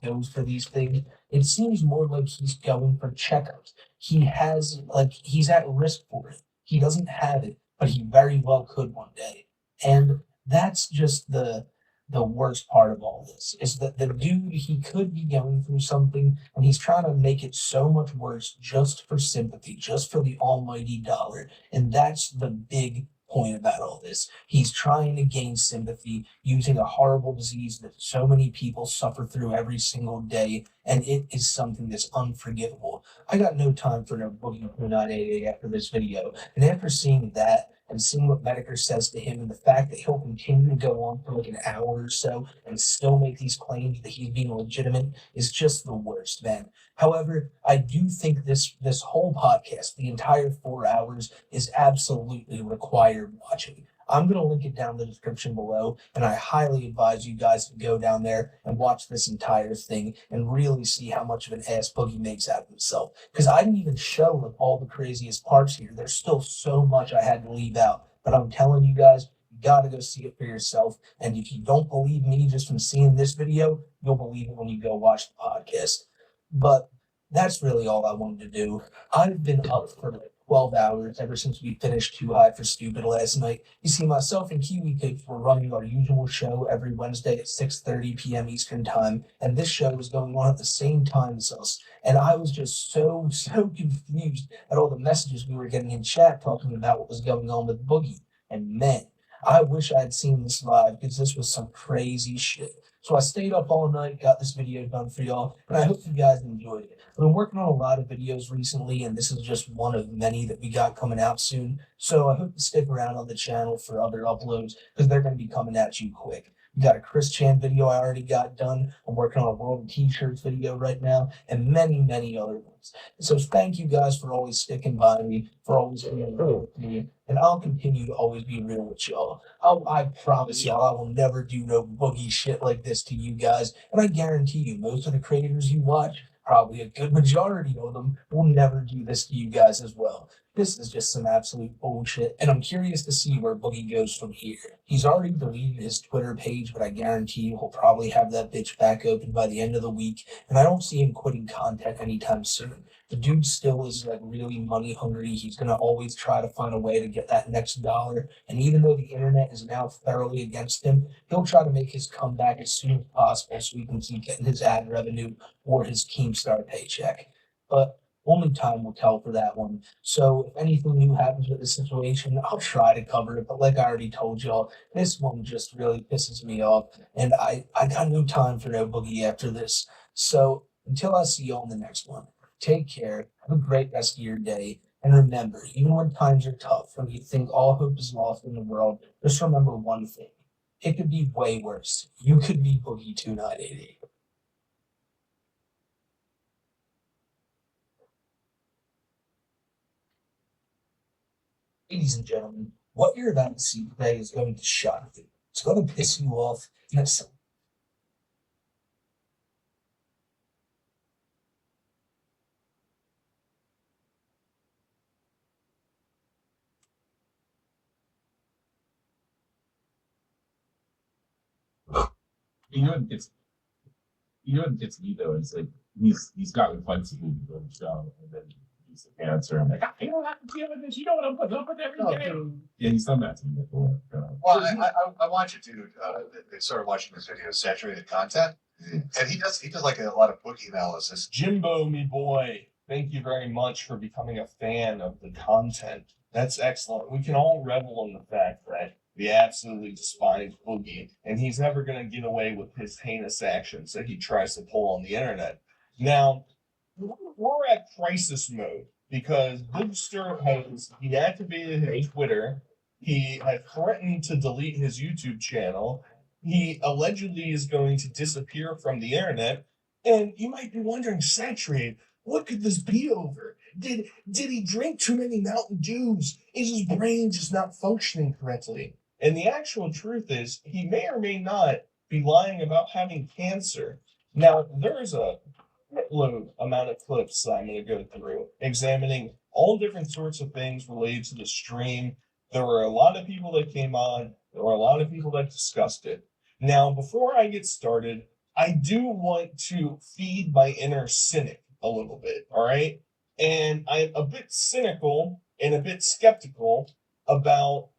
goes for these things, it seems more like he's going for checkups. He's at risk for it. He doesn't have it, but he very well could one day. And that's just the worst part of all this is that the dude, he could be going through something and he's trying to make it so much worse just for sympathy, just for the almighty dollar. And that's the big point about all this. He's trying to gain sympathy using a horrible disease that so many people suffer through every single day, and it is something that's unforgivable. I got no time for no boogie 298 after this video, and after seeing that and seeing what Medicare says to him and the fact that he'll continue to go on for like an hour or so and still make these claims that he's being legitimate is just the worst, man. However, I do think this whole podcast, the entire 4 hours, is absolutely required watching. I'm going to link it down in the description below, and I highly advise you guys to go down there and watch this entire thing and really see how much of an ass Boogie makes out of himself. Because I didn't even show like all the craziest parts here. There's still so much I had to leave out, but I'm telling you guys, you got to go see it for yourself. And if you don't believe me just from seeing this video, you'll believe it when you go watch the podcast. But that's really all I wanted to do. I've been up for like 12 hours ever since we finished Too High for Stupid last night. You see, myself and Kiwi Kids were running our usual show every Wednesday at 6:30 p.m. Eastern Time, and this show was going on at the same time as us. And I was just so confused at all the messages we were getting in chat talking about what was going on with Boogie. And man, I wish I had seen this live because this was some crazy shit. So I stayed up all night, got this video done for y'all, and I hope you guys enjoyed it. I've been working on a lot of videos recently, and this is just one of many that we got coming out soon. So I hope you stick around on the channel for other uploads because they're going to be coming at you quick. We got a Chris Chan video I already got done. I'm working on a World of T-shirts video right now, and many other ones. So thank you guys for always sticking by me, for always being real with me, and I'll continue to always be real with y'all. I promise y'all I will never do no boogie shit like this to you guys, and I guarantee you most of the creators you watch, probably a good majority of them, will never do this to you guys as well. This is just some absolute bullshit, and I'm curious to see where Boogie goes from here. He's already deleted his Twitter page, but I guarantee you he'll probably have that bitch back open by the end of the week, and I don't see him quitting content anytime soon. The dude still is like really money hungry. He's gonna always try to find a way to get that next dollar, and even though the internet is now thoroughly against him, he'll try to make his comeback as soon as possible so he can keep getting his ad revenue or his Keemstar paycheck. But only time will tell for that one. So if anything new happens with this situation, I'll try to cover it. But like I already told y'all, this one just really pisses me off. And I got no time for no boogie after this. So until I see y'all in the next one, take care. Have a great rest of your day. And remember, even when times are tough, when you think all hope is lost in the world, just remember one thing. It could be way worse. You could be Boogie 2988. Ladies and gentlemen, what you're about to see today is going to shock you. It's going to piss you off. Yes. You know what gets you know what gets me though is like he's gotten flexible on the show and then he's the answer. I'm like, I don't have to deal with this. You know what I'm putting up with every day. Yeah, he's done that to me before. Well, I want you to start watching this video, saturated content, and he does like a lot of book analysis. Jimbo, me boy, thank you very much for becoming a fan of the content. That's excellent. We can all revel in the fact that we absolutely despise Boogie, and he's never going to get away with his heinous actions that he tries to pull on the internet. Now, we're at crisis mode because Boogster has deactivated his Twitter. He has threatened to delete his YouTube channel. He allegedly is going to disappear from the internet. And you might be wondering, Saturated, what could this be over? Did he drink too many Mountain Dews? Is his brain just not functioning correctly? And the actual truth is, he may or may not be lying about having cancer. Now, there's a load amount of clips that I'm going to go through, examining all different sorts of things related to the stream. There were a lot of people that came on. There were a lot of people that discussed it. Now, before I get started, I do want to feed my inner cynic a little bit, all right? And I'm a bit cynical and a bit skeptical about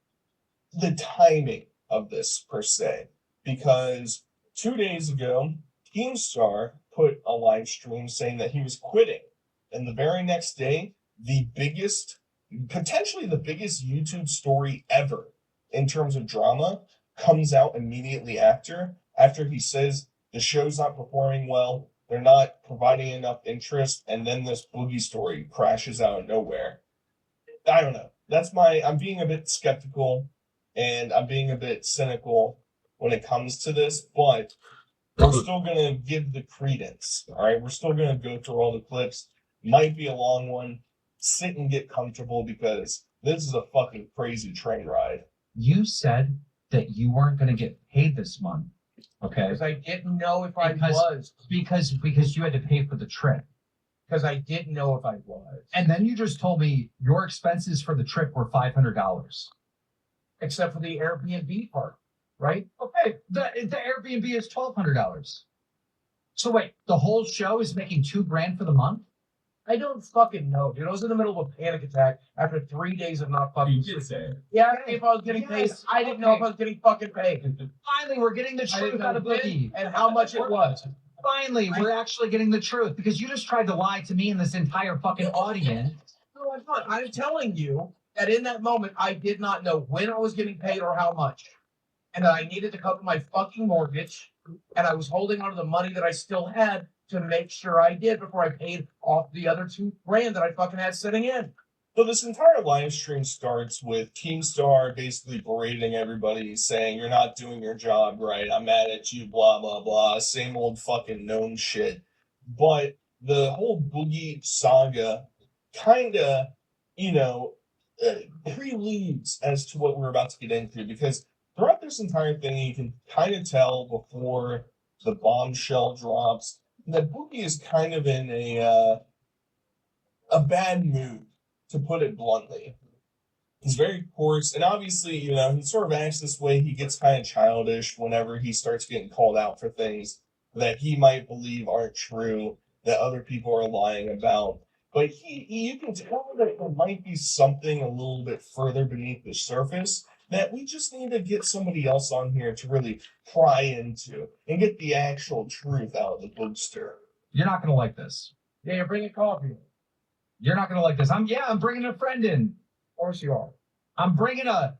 the timing of this per se, because 2 days ago, Keemstar put a live stream saying that he was quitting. And the very next day, potentially the biggest YouTube story ever in terms of drama comes out immediately after he says the show's not performing well, they're not providing enough interest, and then this Boogie story crashes out of nowhere. I don't know. I'm being a bit skeptical and I'm being a bit cynical when it comes to this, but we're still going to give the credence. All right. We're still going to go through all the clips. Might be a long one. Sit and get comfortable because this is a fucking crazy train ride. You said that you weren't going to get paid this month. Okay. Because I didn't know if I Because- was. Because you had to pay for the trip. Because I didn't know if I was. And then you just told me your expenses for the trip were $500. Except for the Airbnb part, right? Okay. The Airbnb is $1,200. So wait, the whole show is making $2,000 for the month? I don't fucking know, dude. I was in the middle of a panic attack after 3 days of not fucking You sleeping. did say it. Yeah, if I was getting paid. Yes, I didn't know if okay. I was getting fucking paid. Finally, we're getting the I didn't truth know out of when Boogie. and how much it was. Finally, we're actually getting the truth because you just tried to lie to me and this entire fucking audience. No, I'm not. I'm telling you that in that moment, I did not know when I was getting paid or how much. And that I needed to cover my fucking mortgage. And I was holding on to the money that I still had to make sure I did before I paid off the other $2,000 that I fucking had sitting in. So this entire live stream starts with Keemstar basically berating everybody, saying you're not doing your job right. I'm mad at you, blah blah blah. Same old fucking known shit. But the whole Boogie saga kind of, preludes as to what we're about to get into, because throughout this entire thing, you can kind of tell before the bombshell drops that Boogie is kind of in a bad mood, to put it bluntly. He's very coarse, and obviously, he sort of acts this way. He gets kind of childish whenever he starts getting called out for things that he might believe aren't true, that other people are lying about. But you can tell that there might be something a little bit further beneath the surface that we just need to get somebody else on here to really pry into and get the actual truth out of the bookster. You're not gonna like this. Yeah, you're bringing coffee. You're not gonna like this. I'm bringing a friend in. Of course you are. I'm bringing a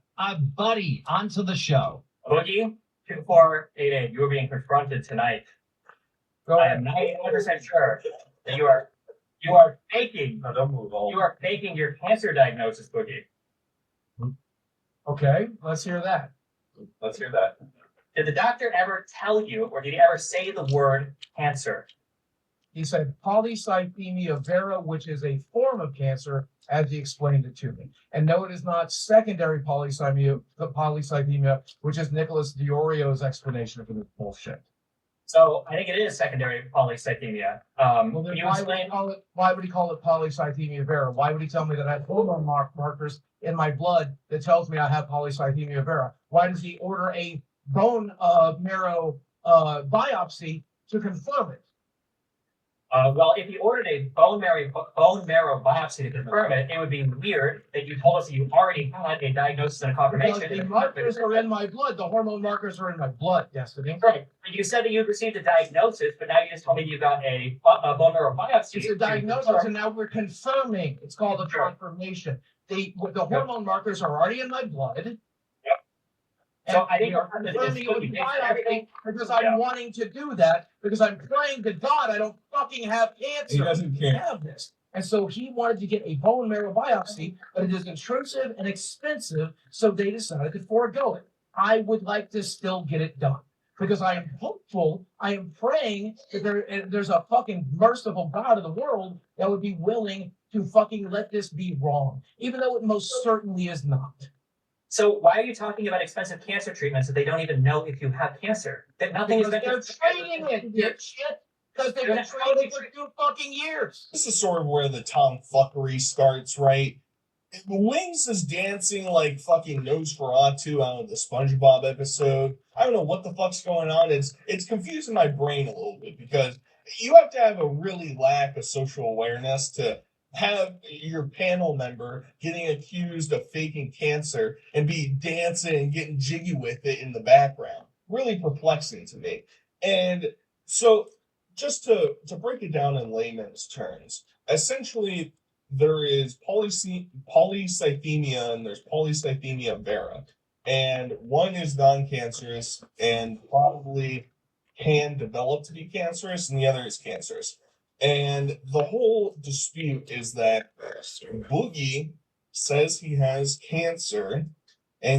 buddy onto the show. Boogie, 2488, you are being confronted tonight. Go I ahead. am 99% sure that you are faking. No, don't move. You are faking your cancer diagnosis, Boogie. Okay, let's hear that. Let's hear that. Did the doctor ever tell you, or did he ever say the word cancer? He said polycythemia vera, which is a form of cancer, as he explained it to me. And no, it is not secondary polycythemia, which is Nicholas Diorio's explanation for this bullshit. So I think it is secondary polycythemia. Well, then You why explained. would he call it polycythemia vera? Why would he tell me that I have hormone markers in my blood that tells me I have polycythemia vera? Why does he order a bone marrow biopsy to confirm it? Well, if you ordered a bone marrow biopsy to confirm it, it would be weird that you told us that you already had a diagnosis and a confirmation. Because the markers are in my blood. The hormone markers are in my blood, Destiny. Right. You said that you'd received a diagnosis, but now you just told me you got a bone marrow biopsy. It's a diagnosis, and now we're confirming. It's called a confirmation. The hormone markers are already in my blood. So I think we are that confirming it with it's biopsy because I'm wanting to do that because I'm praying to God I don't fucking have cancer. He doesn't care. Have this. And so he wanted to get a bone marrow biopsy, but it is intrusive and expensive, so they decided to forego it. I would like to still get it done because I am hopeful, I am praying that there's a fucking merciful God of the world that would be willing to fucking let this be wrong, even though it most certainly is not. So why are you talking about expensive cancer treatments if they don't even know if you have cancer? That nothing is Because meant they're training it, dipshit. Because they've been training for 2 fucking years. This is sort of where the tomfuckery starts, right? Wings is dancing like fucking Nosferatu out of the SpongeBob episode. I don't know what the fuck's going on. It's confusing my brain a little bit because you have to have a really lack of social awareness to have your panel member getting accused of faking cancer and be dancing and getting jiggy with it in the background. Really perplexing to me. And so just to break it down in layman's terms, essentially there is polycythemia and there's polycythemia vera. And one is non-cancerous and probably can develop to be cancerous, and the other is cancerous. And the whole dispute is that Boogie says he has cancer and